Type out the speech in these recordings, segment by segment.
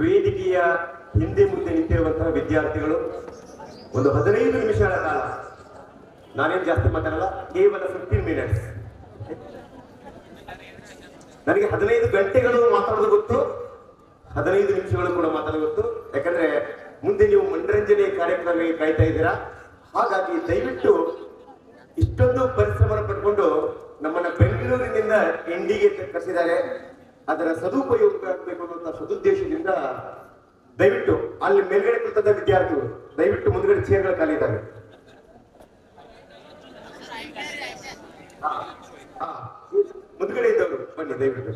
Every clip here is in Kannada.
ವೇದಿಕೆಯ ಹಿಂದೆ ಮುಂದೆ ನಿಂತಿರುವಂತಹ ವಿದ್ಯಾರ್ಥಿಗಳು ಒಂದು 15 ನಿಮಿಷಗಳ ಕಾಲ, ನಾನೇನು ಜಾಸ್ತಿ ಮಾತಾಡಲ್ಲ, ಕೇವಲ 15 ಮಿನಿಟ್ಸ್. ನನಗೆ 15 ಗಂಟೆಗಳು ಮಾತಾಡೋದು ಗೊತ್ತು, 15 ನಿಮಿಷಗಳು ಕೂಡ ಮಾತಾಡೋದು ಗೊತ್ತು. ಯಾಕಂದ್ರೆ ಮುಂದೆ ನೀವು ಮನರಂಜನೆ ಕಾರ್ಯಕ್ರಮ ಕಾಯ್ತಾ ಇದ್ದೀರಾ. ಹಾಗಾಗಿ ದಯವಿಟ್ಟು ಇಷ್ಟೊಂದು ಪರಿಶ್ರಮ ಪಡ್ಕೊಂಡು ನಮ್ಮನ್ನ ಬೆಂಗಳೂರಿನಿಂದ ಇಂಡಿಗೆ ಕರೆಸಿದ್ದಾರೆ, ಅದರ ಸದುಪಯೋಗ ಆಗಬೇಕು ಅನ್ನುವಂಥ ಸದುದ್ದೇಶದಿಂದ ದಯವಿಟ್ಟು ಅಲ್ಲಿ ಮೇಲ್ಗಡೆ ಕುಳಿತಂತ ವಿದ್ಯಾರ್ಥಿಗಳು ದಯವಿಟ್ಟು ಮುಂದ್ಗಡೆ ಚೇರ್ಗಳ ಖಾಲಿದ್ದಾರೆ. ಮುಂದ್ಗಡೆ ಇದ್ದವರು ಬನ್ನಿ ದಯವಿಟ್ಟು.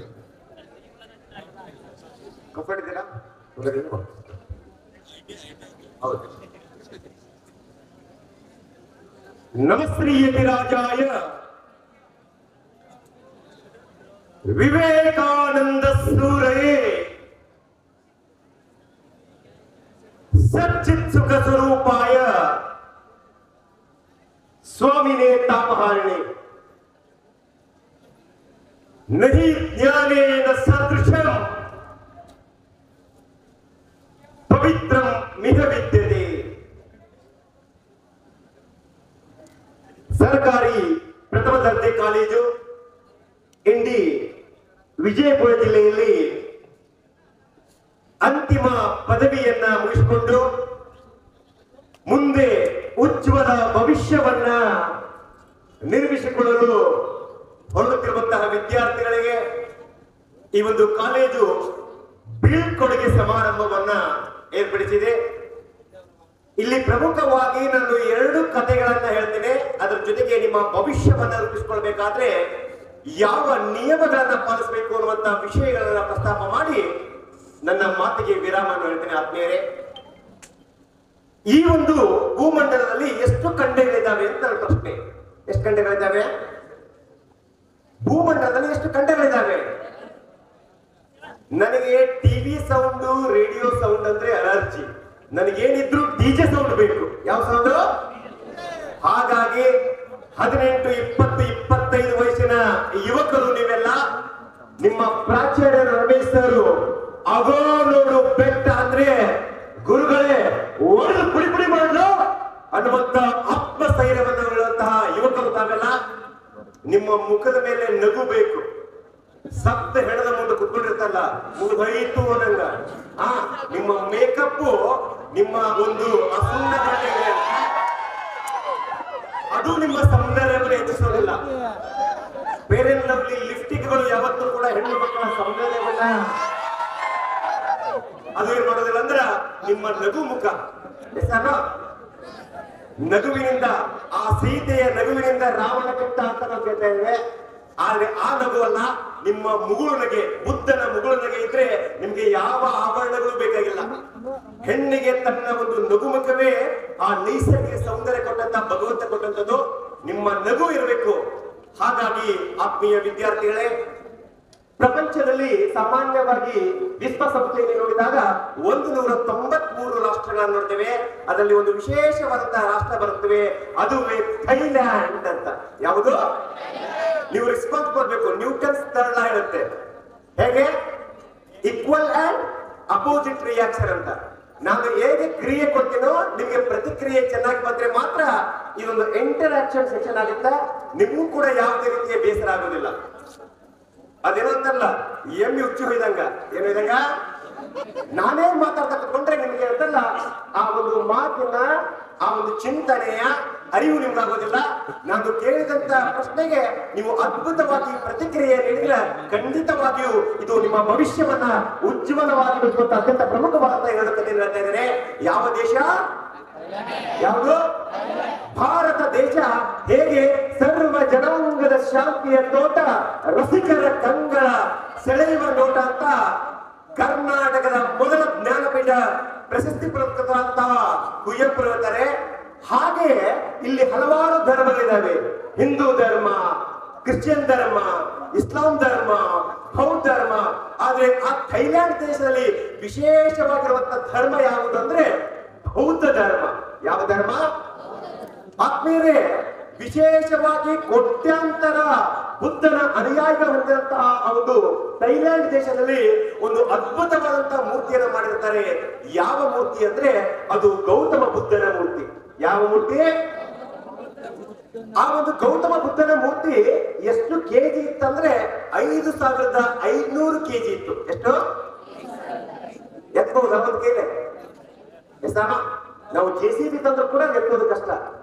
ಕಂಫರ್ಟ್ ಇದ್ದೀರಾ? ಹೌದು. ನಮಸ್ತ್ರೀಯತಿರಾಜಾಯ ವಿವೇಕಾನಂದ ಸೂರಯೇ ಸಚ್ಚಿತ್ ಸುಖ ಸ್ವರೂಪಾಯ ಸ್ವಾಮಿನೇ ತಾಪಹಾರಿಣಿ ನಹಿ ಜ್ಞಾನೇನ ಸದೃಶಂ ಪವಿತ್ರಂ ಮಿಹ ವಿದ್ಯತೆ. ಸರ್ಕಾರಿ ಪ್ರಥಮ ದರ್ಜೆ ಕಾಲೇಜು ಇಂಡಿ ವಿಜಯಪುರ ಜಿಲ್ಲೆಯಲ್ಲಿ ಅಂತಿಮ ಪದವಿಯನ್ನ ಮುಗಿಸಿಕೊಂಡು ಮುಂದೆ ಉಜ್ವಲ ಭವಿಷ್ಯವನ್ನ ನಿರ್ಮಿಸಿಕೊಳ್ಳಲು ಹೊರಡುತ್ತಿರುವಂತಹ ವಿದ್ಯಾರ್ಥಿಗಳಿಗೆ ಈ ಒಂದು ಕಾಲೇಜು ಬೀಳ್ಕೊಡುಗೆ ಸಮಾರಂಭವನ್ನ ಏರ್ಪಡಿಸಿದೆ. ಇಲ್ಲಿ ಪ್ರಮುಖವಾಗಿ ನಾನು 2 ಕಥೆಗಳನ್ನ ಹೇಳ್ತೇನೆ. ಅದರ ಜೊತೆಗೆ ನಿಮ್ಮ ಭವಿಷ್ಯವನ್ನ ರೂಪಿಸಿಕೊಳ್ಬೇಕಾದ್ರೆ ಯಾವ ನಿಯಮಗಳನ್ನ ಪಾಲಿಸಬೇಕು ಅನ್ನುವಂತ ವಿಷಯಗಳನ್ನ ಪ್ರಸ್ತಾಪ ಮಾಡಿ ನನ್ನ ಮಾತಿಗೆ ವಿರಾಮವನ್ನು ಹೇಳ್ತೇನೆ. ಆತ್ಮೀಯರೇ, ಈ ಒಂದು ಭೂಮಂಡಲದಲ್ಲಿ ಎಷ್ಟು ಖಂಡಗಳಿದ್ದಾವೆ ಅಂತ ನನ್ನ ಪ್ರಶ್ನೆ. ಎಷ್ಟು ಖಂಡಗಳಿದ್ದಾವೆ? ಭೂಮಂಡಲದಲ್ಲಿ ಎಷ್ಟು ಖಂಡಗಳಿದ್ದಾವೆ? ನನಗೆ ಟಿವಿ ಸೌಂಡ್, ರೇಡಿಯೋ ಸೌಂಡ್ ಅಂದ್ರೆ ಅಲರ್ಜಿ. ನನಗೇನಿದ್ರು ಡಿಜೆ ಸೌಂಡ್ ಬೇಕು. ಯಾವ ಸೌಂಡ್? ಹಾಗಾಗಿ 18, 20, 25 ವಯಸ್ಸಿನ ಯುವಕರು ನೀವೆಲ್ಲ ನಿಮ್ಮ ಪ್ರಾಚಾರ್ಯ ರಮೇಶ್ ಸರ್ ಆಗೋ ನೋಡು ಬೆಟ್ಟ ಅಂದ್ರೆ ಗುರುಗಳೇ ಒಳ್ಳೆ ಪುಡಿ ಪುಡಿ ಮಾಡಲು ಅನ್ನುವಂತ ಆತ್ಮಸ್ಥೈರ್ಯವನ್ನು ಹೇಳುವಂತಹ ಯುವಕರು ತಾವೆಲ್ಲ ನಿಮ್ಮ ಮುಖದ ಮೇಲೆ ನಗು ಬೇಕು. ಸಪ್ತ ಹೆಣದ ಮುಂದೆ ಕುತ್ಕೊಂಡಿರ್ತಲ್ಲ ಮುಗಿದೋಯ್ತು ಅನ್ನಂಗ ನಿಮ್ಮ ಮೇಕಪ್, ನಿಮ್ಮ ಒಂದು ಅದು ನಿಮ್ಮ ಸೌಂದರ್ಯವನ್ನು ಹೆಚ್ಚಿಸೋದಿಲ್ಲ. ಬೇರೆ ಲವ್ಲಿ ಲಿಫ್ಟಿಕ್ಗಳು ಯಾವತ್ತೂ ಕೂಡ ಹೆಣ್ಣು ಮಕ್ಕಳ ಸೌಂದರ್ಯವನ್ನ ಅದು ಏನ್ ಮಾಡೋದಿಲ್ಲ ಅಂದ್ರ ನಿಮ್ಮ ನಗು ಮುಖ. ನಗುವಿನಿಂದ, ಆ ಸೀತೆಯ ನಗುವಿನಿಂದ ರಾವಣ ಕೆಟ್ಟ ಅಂತ ನಾವು ಕೇಳ್ತಾ ಇದ್ದೇವೆ. ಆದ್ರೆ ಆ ನಗುವಲ್ಲ, ನಿಮ್ಮ ಮುಗುಳು ನಗೆ, ಬುದ್ಧನ ಮುಗುಳು ನಗೆ ಇದ್ರೆ ನಿಮ್ಗೆ ಯಾವ ಆಭರಣಗಳು ಬೇಕಾಗಿಲ್ಲ. ಹೆಣ್ಣಿಗೆ ತನ್ನ ಒಂದು ನಗುಮುಖವೇ ಆ ನೈಸರ್ಗಿಕ ಸೌಂದರ್ಯ ಕೊಟ್ಟಂತ ಭಗವಂತ ಕೊಟ್ಟಂತದ್ದು. ನಿಮ್ಮ ನಗು ಇರಬೇಕು. ಹಾಗಾಗಿ ಆತ್ಮೀಯ ವಿದ್ಯಾರ್ಥಿಗಳೇ, ಪ್ರಪಂಚದಲ್ಲಿ ಸಾಮಾನ್ಯವಾಗಿ ವಿಶ್ವಸಂಸ್ಥೆಯಲ್ಲಿ ನೋಡಿದಾಗ 193 ರಾಷ್ಟ್ರಗಳನ್ನು ನೋಡ್ತೇವೆ. ಅದರಲ್ಲಿ ಒಂದು ವಿಶೇಷವಾದಂತಹ ರಾಷ್ಟ್ರ ಬರುತ್ತವೆ, ಅದುವೇ ಥೈಲ್ಯಾಂಡ್ ಅಂತ. ಯಾವುದು? ನೀವು ರೆಸ್ಪಾನ್ಸ್ ಕೊಡ್ಬೇಕು. ನ್ಯೂಟನ್ಸ್ ಥರ್ಡ್ ಲಾ ಹೇಳುತ್ತೆ. ಹೇಗೆ? ಈಕ್ವಲ್ ಅಂಡ್ ಅಪೋಸಿಟ್ ರಿಯಾಕ್ಷನ್ ಅಂತ. ನಾನು ಹೇಗೆ ಕ್ರಿಯೆ ಕೊಡ್ತೀನೋ ನಿಮಗೆ ಪ್ರತಿಕ್ರಿಯೆ ಚೆನ್ನಾಗಿ ಬಂದ್ರೆ ಮಾತ್ರ ಇದೊಂದು ಇಂಟರಾಕ್ಷನ್ ಸೆಕ್ಷನ್ ಆಗುತ್ತೆ. ನಿಮಗೂ ಕೂಡ ಯಾವುದೇ ರೀತಿಯ ಬೇಸರ ಆಗೋದಿಲ್ಲ. ಅದೇನೋ ಅಂತಲ್ಲ, ಎಮ್ಮಿ ಹುಚ್ಚು ಹೊಯ್ದಂಗ. ಏನು ಇದಂಗ ನಾನೇ ಮಾತಾಡ್ತಾ ಕುತ್ಕೊಂಡ್ರೆ ನಿಮ್ಗೆ ಅಂತಲ್ಲ ಆ ಒಂದು ಮಾತಿನ, ಆ ಒಂದು ಚಿಂತನೆಯ ಅರಿವು ನಿಮ್ಗೆ ಆಗೋದಿಲ್ಲ. ನಾನು ಕೇಳಿದಂತ ಪ್ರಶ್ನೆಗೆ ನೀವು ಅದ್ಭುತವಾಗಿ ಪ್ರತಿಕ್ರಿಯೆ ನೀಡಿದ್ರೆ ಖಂಡಿತವಾಗಿಯೂ ಇದು ನಿಮ್ಮ ಭವಿಷ್ಯವನ್ನ ಉಜ್ವಲವಾಗಿರುವಂತ ಅತ್ಯಂತ ಪ್ರಮುಖವಾದ ಹೇಳೋದಕ್ಕೆ ಹೇಳ್ತಾ ಇದ್ದೇನೆ. ಯಾವ ದೇಶ? ಯಾವುದು? ಭಾರತ ದೇಶ ಹೇಗೆ ಸರ್ವ ಜನಾಂಗದ ಶಾಂತಿಯ ತೋಟ, ರಸಿಕರ ಕಂಗಳ ಸೆಳೆಯುವ ನೋಟ ಅಂತ ಕರ್ನಾಟಕದ ಮೊದಲ ಜ್ಞಾನಪೀಠ ಪ್ರಶಸ್ತಿ ಪುರಸ್ಕೃತರಾದಂತಹ ಕುವೆಂಪು ಹೇಳ್ತಾರೆ. ಹಾಗೆ ಇಲ್ಲಿ ಹಲವಾರು ಧರ್ಮಗಳಿದ್ದಾವೆ. ಹಿಂದೂ ಧರ್ಮ, ಕ್ರಿಶ್ಚಿಯನ್ ಧರ್ಮ, ಇಸ್ಲಾಂ ಧರ್ಮ, ಬೌದ್ಧ ಧರ್ಮ. ಆದ್ರೆ ಆ ಥೈಲ್ಯಾಂಡ್ ದೇಶದಲ್ಲಿ ವಿಶೇಷವಾಗಿರುವಂತಹ ಧರ್ಮ ಯಾವುದು ಅಂದ್ರೆ ಬೌದ್ಧ ಧರ್ಮ. ಯಾವ ಧರ್ಮ? ಆತ್ಮೀಯರೇ, ವಿಶೇಷವಾಗಿ ಕೋಟ್ಯಾಂತರ ಬುದ್ಧನ ಅನುಯಾಯಿಗಳು ಹೊಂದಿದಂತಹ ಒಂದು ಥೈಲ್ಯಾಂಡ್ ದೇಶದಲ್ಲಿ ಒಂದು ಅದ್ಭುತವಾದಂತಹ ಮೂರ್ತಿಯನ್ನು ಮಾಡಿರ್ತಾರೆ. ಯಾವ ಮೂರ್ತಿ ಅಂದ್ರೆ ಅದು ಗೌತಮ ಬುದ್ಧನ ಮೂರ್ತಿ. ಯಾವ ಮೂರ್ತಿ? ಆ ಒಂದು ಗೌತಮ ಬುದ್ಧನ ಮೂರ್ತಿ ಎಷ್ಟು ಕೆಜಿ ಇತ್ತಂದ್ರೆ 5500 ಕೆಜಿ ಇತ್ತು. ಎಷ್ಟು ಎತ್ಬಹುದು? ಒಂದು ಕೇಳಿ ಎಷ್ಟಾನ? ನಾವು JCB ತಂದ್ರು ಕೂಡ ಎತ್ತೋದು ಕಷ್ಟ.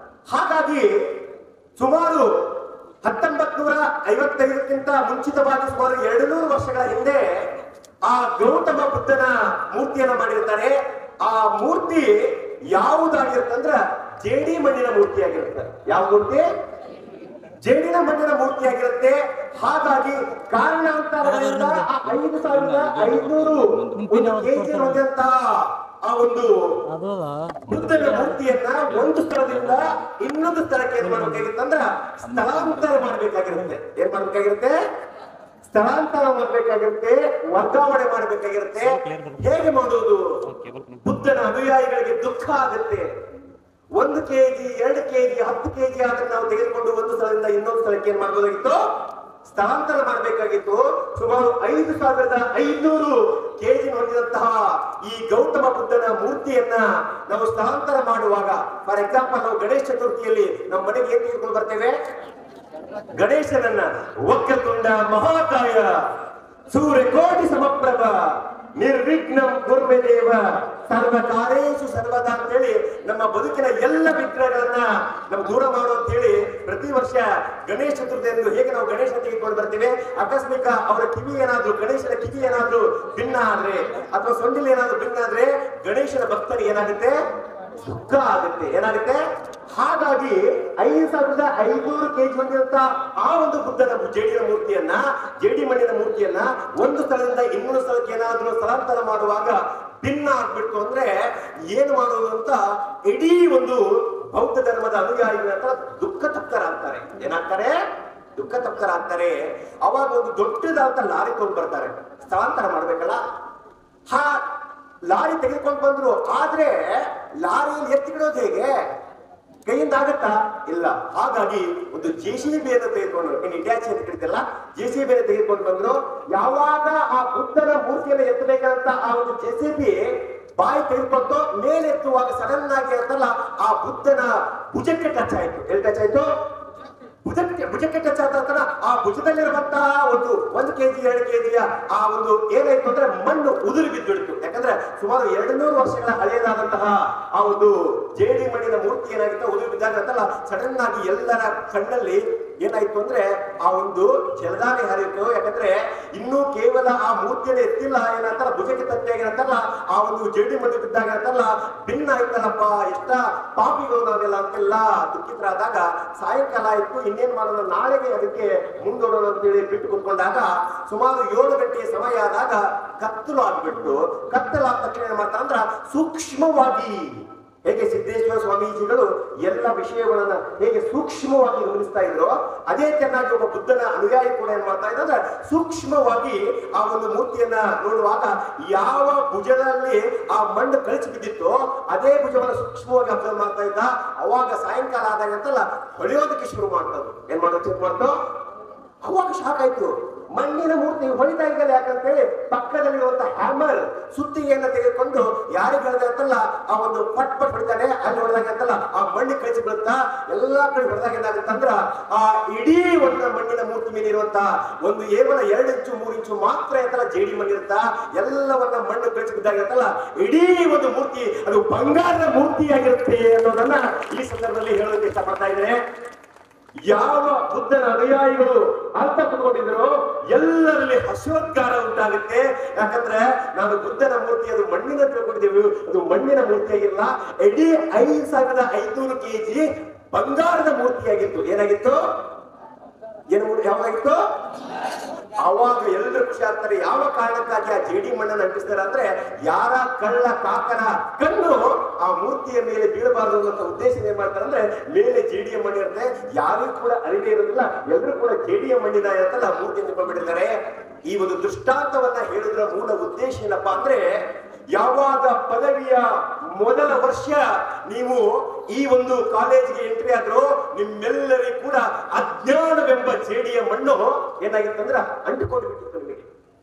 ಹಾಗಾಗಿ ಸುಮಾರು 1955ಕ್ಕಿಂತ ಮುಂಚಿತವಾಗಿ ಸುಮಾರು 200 ವರ್ಷಗಳ ಹಿಂದೆ ಆ ಗೌತಮ ಬುದ್ಧನ ಮೂರ್ತಿಯನ್ನ ಮಾಡಿರ್ತಾರೆ. ಆ ಮೂರ್ತಿ ಯಾವುದಾಗಿರುತ್ತಂದ್ರ ಜೇಡಿ ಮಣ್ಣಿನ ಮೂರ್ತಿ ಆಗಿರುತ್ತೆ. ಯಾವ ಮೂರ್ತಿ? ಜೇಡಿನ ಮಣ್ಣಿನ ಮೂರ್ತಿ ಆಗಿರುತ್ತೆ. ಹಾಗಾಗಿ ಕಾರಣಾಂತರಗಳಿಂದ ಆ 5500 ಕೆಜಿ ಹೊಂದಿದಂತಹ ಆ ಒಂದು ಬುದ್ಧನ ಮೂರ್ತಿಯನ್ನ ಒಂದು ಸ್ಥಳದಿಂದ ಇನ್ನೊಂದು ಸ್ಥಳಕ್ಕೆ ಏನ್ ಮಾಡ್ಬೇಕಾಗಿತ್ತಂದ್ರ ಸ್ಥಳಾಂತರ ಮಾಡ್ಬೇಕಾಗಿರುತ್ತೆ. ಏನ್ ಮಾಡ್ಬೇಕಾಗಿರುತ್ತೆ? ಸ್ಥಳಾಂತರ ಮಾಡ್ಬೇಕಾಗಿರುತ್ತೆ, ವರ್ಗಾವಣೆ ಮಾಡ್ಬೇಕಾಗಿರುತ್ತೆ. ಹೇಗೆ ಮಾಡೋದು? ಬುದ್ಧನ ಅನುಯಾಯಿಗಳಿಗೆ ದುಃಖ ಆಗುತ್ತೆ. 1 ಕೆಜಿ 2 ಕೆಜಿ 10 ಕೆಜಿ ಆದ್ರೆ ನಾವು ತೆಗೆದುಕೊಂಡು ಒಂದು ಸ್ಥಳದಿಂದ ಇನ್ನೊಂದು ಸ್ಥಳಕ್ಕೆ ಏನ್ ಮಾಡಬಹುದಾಗಿತ್ತು? ಸ್ಥಳಾಂತರ ಮಾಡಬೇಕಾಗಿತ್ತು. ಸುಮಾರು 5500 ಕೆಜಿ ಹೊಂದಿದಂತಹ ಈ ಗೌತಮ ಬುದ್ಧನ ಮೂರ್ತಿಯನ್ನ ನಾವು ಸ್ಥಳಾಂತರ ಮಾಡುವಾಗ, ಫಾರ್ ಎಕ್ಸಾಂಪಲ್ ನಾವು ಗಣೇಶ ಚತುರ್ಥಿಯಲ್ಲಿ ನಮ್ಮ ಮನೆಗೆ ಏನ್ ತೆಗೆದುಕೊಂಡು ಬರ್ತೇವೆ? ಗಣೇಶನನ್ನ ವಕ್ರತುಂಡ ಮಹಾಕಾಯ ಸೂರ್ಯಕೋಟಿ ಸಮಪ್ರಭ ನಿರ್ವಿಘ್ನಂ ಕುರ್ಮೆ ದೇವ ಸರ್ವ ಕಾರ್ಯೇಷು ಸರ್ವದಾ ಅಂತ ಹೇಳಿ ನಮ್ಮ ಬದುಕಿನ ಎಲ್ಲ ವಿಘ್ನಗಳನ್ನ ನಾವು ದೂರ ಮಾಡು ಅಂತ ಹೇಳಿ ಪ್ರತಿ ವರ್ಷ ಗಣೇಶ ಚತುರ್ಥಿ ಎಂದು ಹೇಗೆ ನಾವು ಗಣೇಶ ತೆಗೆದುಕೊಂಡು ಬರ್ತೀವಿ. ಆಕಸ್ಮಿಕ ಅವರ ಕಿವಿ ಏನಾದ್ರು, ಗಣೇಶನ ಕಿವಿ ಏನಾದ್ರು ಭಿನ್ನ ಆದ್ರೆ ಅಥವಾ ಸೊಂಡಿಲ್ ಏನಾದ್ರು ಭಿನ್ನ ಆದ್ರೆ ಗಣೇಶನ ಭಕ್ತನಿಗೆ ಏನಾಗುತ್ತೆ? ದುಃಖ ಆಗುತ್ತೆ. ಏನಾಗುತ್ತೆ? ಹಾಗಾಗಿ 5500 ಕೆಜಿ ಹೊಂದಿದಂತ ಆ ಒಂದು ಬುದ್ಧನ ಜೇಡಿಯ ಮೂರ್ತಿಯನ್ನ, ಜೇಡಿ ಮಣ್ಣಿನ ಮೂರ್ತಿಯನ್ನ ಒಂದು ಸ್ಥಳದಿಂದ ಇನ್ನೊಂದು ಸ್ಥಳಕ್ಕೆ ಏನಾದ್ರೂ ಸ್ಥಳಾಂತರ ಮಾಡುವಾಗ ಭಿನ್ನ ಆಗ್ಬಿಟ್ಟು ಅಂದ್ರೆ ಏನು ಮಾಡೋದು ಅಂತ ಇಡೀ ಒಂದು ಬೌದ್ಧ ಧರ್ಮದ ಅನುಯಾಯಿಗಳ ಹತ್ರ ದುಃಖ ತಪ್ತರಾಗ್ತಾರೆ. ಏನಾಗ್ತಾರೆ? ದುಃಖ ತಪ್ತರಾಗ್ತಾರೆ. ಅವಾಗ ಒಂದು ದೊಡ್ಡದಾದಂತ ಲಾರಿ ತಗೊಂಡು ಬರ್ತಾರೆ, ಸ್ಥಳಾಂತರ ಮಾಡ್ಬೇಕಲ್ಲ. ಲಾರಿ ತೆಗೆದುಕೊಂಡು ಬಂದ್ರು. ಆದ್ರೆ ಲಾರಿಯಲ್ಲಿ ಎತ್ತಿಬಿಡೋದು ಹೇಗೆ? ಕೈಯಿಂದ ಆಗತ್ತಾ? ಇಲ್ಲ. ಹಾಗಾಗಿ ಒಂದು JCB ಅನ್ನು ತೆಗೆದುಕೊಂಡು, ಇಟ್ಯಾಚಿ ಅಂತ ಕರೀತಲ್ಲ, JCB ಅನ್ನು ತೆಗೆದುಕೊಂಡು ಬಂದ್ರು. ಯಾವಾಗ ಆ ಬುದ್ಧನ ಮೂರ್ತಿಯನ್ನು ಎತ್ತಬೇಕಂತ ಆ ಒಂದು JCB ಬಾಯಿ ತೆಗೆದುಕೊಂಡು ಮೇಲೆ ಎತ್ತುವಾಗ ಸಡನ್ ಆಗಿ ಅಂತಲ್ಲ ಆ ಬುದ್ಧನ ಭುಜಕ್ಕೆ ಟಚ್ ಆಯ್ತು. ಎಲ್ಲಿ ಟಚ್ ಆಯ್ತು? ಭುಜಕ್ಕೆ ಟಚ್ ಆದ ನಂತರ ಆ ಭುಜದಲ್ಲಿರುವಂತಹ ಒಂದು 1 ಕೆಜಿ 2 ಕೆಜಿಯ ಆ ಒಂದು ಏನಾಯ್ತು ಅಂದ್ರೆ ಮಣ್ಣು ಉದುರಿ ಬಿದ್ದುಬಿಡ್ತು. ಯಾಕಂದ್ರೆ ಸುಮಾರು 200 ವರ್ಷಗಳ ಹಳೆಯದಾದಂತಹ ಆ ಒಂದು ಜೇಡಿ ಮಣ್ಣಿನ ಮೂರ್ತಿ ಏನಾಗಿತ್ತು, ಉದುರಿ ಬಿದ್ದಾಗ ಅಂತಲ್ಲ ಸಡನ್ ಆಗಿ ಎಲ್ಲರ ಕಣ್ಣಲ್ಲಿ ಏನಾಯ್ತು ಅಂದ್ರೆ ಆ ಒಂದು ಜಲಧಾರೆ ಹರಿಯಿತು. ಯಾಕಂದ್ರೆ ಇನ್ನೂ ಕೇವಲ ಆ ಮೂರ್ತಿಯನ್ನು ಎತ್ತಿಲ್ಲ, ಏನಂತಾರ ಭುಜಕ್ಕೆ ತಟ್ಟಿಯಾಗಿರಂತಲ್ಲ ಆ ಒಂದು ಜೇಡಿ ಮಣ್ಣು ಬಿದ್ದಾಗ ಅಂತಲ್ಲ ಭಿನ್ನ ಆಯ್ತಲ್ಲಪ್ಪ, ಎಷ್ಟ ಪಾಪಿಗಳು ನಾವೆಲ್ಲ ಅಂತೆಲ್ಲ ದುಃಖಿತರಾದಾಗ ಸಾಯಂಕಾಲ ಆಯ್ತು. ಇನ್ನೇನ್ ಮಾಡೋಣ, ನಾಳೆಗೆ ಅದಕ್ಕೆ ಮುಂದೂಡೋಣ ಅಂತೇಳಿ ಬಿಟ್ಟು ಕುತ್ಕೊಂಡಾಗ ಸುಮಾರು 7 ಗಂಟೆಯ ಸಮಯ ಆದಾಗ ಕತ್ತಲು ಆಗ್ಬಿಟ್ಟು, ಕತ್ತಲಾದ ತಕ್ಷಣ ಏನ್ ಮಾಡ್ತಾರೆ ಅಂದ್ರ ಸೂಕ್ಷ್ಮವಾಗಿ ಹೇಗೆ ಸಿದ್ದೇಶ್ವರ ಸ್ವಾಮೀಜಿಗಳು ಎಲ್ಲ ವಿಷಯಗಳನ್ನ ಹೇಗೆ ಸೂಕ್ಷ್ಮವಾಗಿ ಗಮನಿಸ್ತಾ ಇದ್ರು, ಅದೇ ಚೆನ್ನಾಗಿ ಒಬ್ಬ ಬುದ್ಧನ ಅನುಯಾಯಿ ಕೂಡ ಏನ್ ಮಾಡ್ತಾ ಇದ್ದ ಅಂದ್ರೆ ಸೂಕ್ಷ್ಮವಾಗಿ ಆ ಒಂದು ಮೂರ್ತಿಯನ್ನ ನೋಡುವಾಗ ಯಾವ ಭುಜದಲ್ಲಿ ಆ ಮಣ್ಣು ಕಳಿಸಿ ಬಿದ್ದಿತ್ತು ಅದೇ ಭುಜವನ್ನ ಸೂಕ್ಷ್ಮವಾಗಿ ಅಬ್ಸರ್ವ್ ಮಾಡ್ತಾ ಇದ್ದ. ಅವಾಗ ಸಾಯಂಕಾಲ ಆದಾಗ ಅಂತಲ್ಲ ಹೊಳೆಯೋದಕ್ಕೆ ಶುರು ಮಾಡ್ತದ್ದು. ಏನ್ ಮಾಡೋದು? ಚೆಕ್ ಮಾಡ್ತು. ಅವಾಗ ಶಾಕ್ ಆಯ್ತು, ಮಣ್ಣಿನ ಮೂರ್ತಿ ಹೊಳಿತಾ ಇದ್ದಲ್ಲ. ಯಾಕಂತೇಳಿ ಪಕ್ಕದಲ್ಲಿರುವಂತಹ ಹ್ಯಾಮರ್ ಸುತ್ತಿಗೆಯನ್ನ ತೆಗೆದುಕೊಂಡು ಯಾರಿಗೆ ಹೇಳಿದೆ ಅಂತಲ್ಲ ಆ ಒಂದು ಪಟ್ ಪಟ್ ಹೊಡಿತಾನೆ, ಅಲ್ಲಿ ಹೊಡೆದಾಗ ಅಂತಲ್ಲ ಆ ಮಣ್ಣಿ ಕಳಿಸಿ ಬೀಳುತ್ತಾ ಎಲ್ಲಾ ಕಡೆ ಹೊಡೆದಾಗ ಏನಾಗುತ್ತಂದ್ರ ಆ ಇಡೀ ಒಂದು ಮಣ್ಣಿನ ಮೂರ್ತಿ ಮೇಲೆ ಇರುವಂತಹ ಒಂದು ಕೇವಲ 2 ಇಂಚು 3 ಇಂಚು ಮಾತ್ರ ಅಂತಲ್ಲ ಜೇಡಿ ಮಣ್ಣಿರುತ್ತಾ ಎಲ್ಲವನ್ನ ಮಣ್ಣು ಕಳಿಸಿ ಬಿದ್ದಾಗ ಅಂತಲ್ಲ ಇಡೀ ಒಂದು ಮೂರ್ತಿ ಅದು ಬಂಗಾರದ ಮೂರ್ತಿಯಾಗಿರುತ್ತೆ ಅನ್ನೋದನ್ನ ಈ ಸಂದರ್ಭದಲ್ಲಿ ಹೇಳೋದಕ್ಕೆ ಇಷ್ಟಪಡ್ತಾ ಇದ್ದೇನೆ. ಯಾವ ಬುದ್ಧನ ಅನುಯಾಯಿಗಳು ಅರ್ಥ ಪಡ್ಕೊಂಡಿದ್ರು ಎಲ್ಲರಲ್ಲಿ ಹರ್ಷೋದ್ಗಾರ ಉಂಟಾಗುತ್ತೆ. ಯಾಕಂದ್ರೆ ನಾನು ಬುದ್ಧನ ಮೂರ್ತಿ ಅದು ಮಣ್ಣಿನ ತಿಳ್ಕೊಂಡಿದ್ದೇವೆ, ಅದು ಮಣ್ಣಿನ ಮೂರ್ತಿಯಾಗಿಲ್ಲ, ಇಡೀ 5500 ಕೆಜಿ ಬಂಗಾರದ ಮೂರ್ತಿಯಾಗಿತ್ತು. ಏನಾಗಿತ್ತು? ಯಾವಾಗಿತ್ತು? ಅವಾಗ ಎಲ್ಲರೂ ಖುಷಿ ಆಗ್ತಾರೆ. ಯಾವ ಕಾರಣಕ್ಕಾಗಿ ಆ ಜೇಡಿ ಮಣ್ಣನ್ನು ಅಂಟಿಸ್ತಾರೆ ಅಂದ್ರೆ ಯಾರ ಕಳ್ಳ ಕಾಕನ ಕಣ್ಣು ಆ ಮೂರ್ತಿಯ ಮೇಲೆ ಬೀಳಬಾರದು ಅನ್ನೋ ಉದ್ದೇಶ ಏನ್ ಮಾಡ್ತಾರೆ ಅಂದ್ರೆ ಮೇಲೆ ಜೇಡಿಯ ಮಣ್ಣು ಇರುತ್ತೆ, ಯಾರಿಗೂ ಕೂಡ ಅರಿವೆ ಇರೋದಿಲ್ಲ, ಎಲ್ಲರೂ ಕೂಡ ಜೇಡಿಯ ಮಣ್ಣಿನ ಇರುತ್ತಲ್ಲ ಮೂರ್ತಿ ನಿಂತ್ಕೊಂಡ್ಬಿಟ್ಟಿದ್ದಾರೆ. ಈ ಒಂದು ದೃಷ್ಟಾಂತವನ್ನ ಹೇಳಿದ್ರ ಮೂಲ ಉದ್ದೇಶ ಏನಪ್ಪಾ ಅಂದ್ರೆ ಯಾವಾಗ ಪದವಿಯ ಮೊದಲ ವರ್ಷ ನೀವು ಈ ಒಂದು ಕಾಲೇಜಿಗೆ ಎಂಟ್ರಿ ಆದ್ರೂ ನಿಮ್ಮೆಲ್ಲರಿಗೂ ಕೂಡ ಅಜ್ಞಾನವೆಂಬ ಜೇಡಿಯ ಮಣ್ಣು ಏನಾಗಿತ್ತಂದ್ರ ಅಂಟಿಕೊಂಡು ಬಿಟ್ಟಿತ್ತು. ನಿಮಗೆ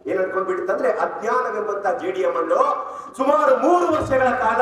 ಏನ್ ಅಂದ್ಕೊಂಡ್ಬಿಟ್ಟಿತ್ತಂದ್ರೆ ಅಜ್ಞಾನವೆಂಬಂತ ಜೇಡಿಯ ಮಣ್ಣು ಸುಮಾರು 3 ವರ್ಷಗಳ ಕಾಲ